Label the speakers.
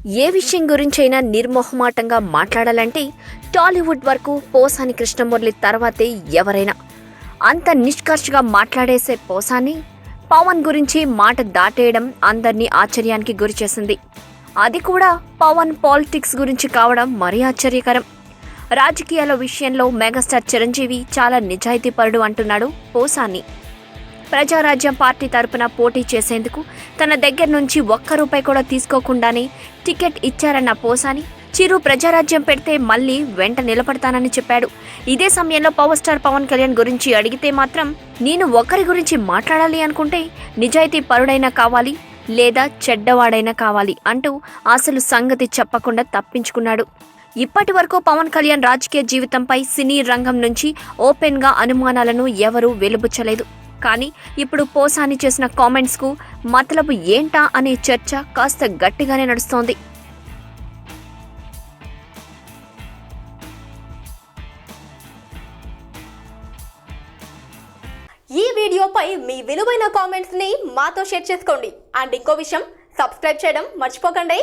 Speaker 1: ఏ విషయం గురించైనా నిర్మోహమాటంగా మాట్లాడాలంటే టాలీవుడ్ వరకు పోసాని కృష్ణమురళి తర్వాతే ఎవరైనా. అంత నిష్కర్షగా మాట్లాడేసే పోసాని పవన్ గురించి మాట దాటేయడం అందరినీ ఆశ్చర్యానికి గురిచేసింది. అది కూడా పవన్ పాలిటిక్స్ గురించి కావడం మరీ ఆశ్చర్యకరం. రాజకీయాల విషయంలో మెగాస్టార్ చిరంజీవి చాలా నిజాయితీపరుడు అంటున్నాడు పోసాని. ప్రజారాజ్యం పార్టీ తరపున పోటీ చేసేందుకు తన దగ్గర నుంచి ఒక్క రూపాయి కూడా తీసుకోకుండానే టికెట్ ఇచ్చారన్న పోసాని చిరు ప్రజారాజ్యం పెడితే మళ్ళీ వెంట నిలబడతానని చెప్పాడు. ఇదే సమయంలో పవర్ స్టార్ పవన్ కళ్యాణ్ గురించి అడిగితే మాత్రం నేను ఒకరి గురించి మాట్లాడాలి అనుకుంటే నిజాయితీ పరుడైనా కావాలి లేదా చెడ్డవాడైనా కావాలి అంటూ అసలు సంగతి చెప్పకుండా తప్పించుకున్నాడు. ఇప్పటి వరకు పవన్ కళ్యాణ్ రాజకీయ జీవితంపై సినీ రంగం నుంచి ఓపెన్గా అనుమానాలను ఎవరూ వెలుబుచ్చలేదు. కానీ ఇప్పుడు పోసాని చేసిన కామెంట్స్కు మతలబు ఏంటా అనే చర్చ కాస్త గట్టిగానే నడుస్తోంది.
Speaker 2: ఈ వీడియోపై మీ విలువైన కామెంట్స్ ని మాతో షేర్ చేసుకోండి. అండ్ ఇంకో విషయం, సబ్స్క్రైబ్ చేయడం మర్చిపోకండి.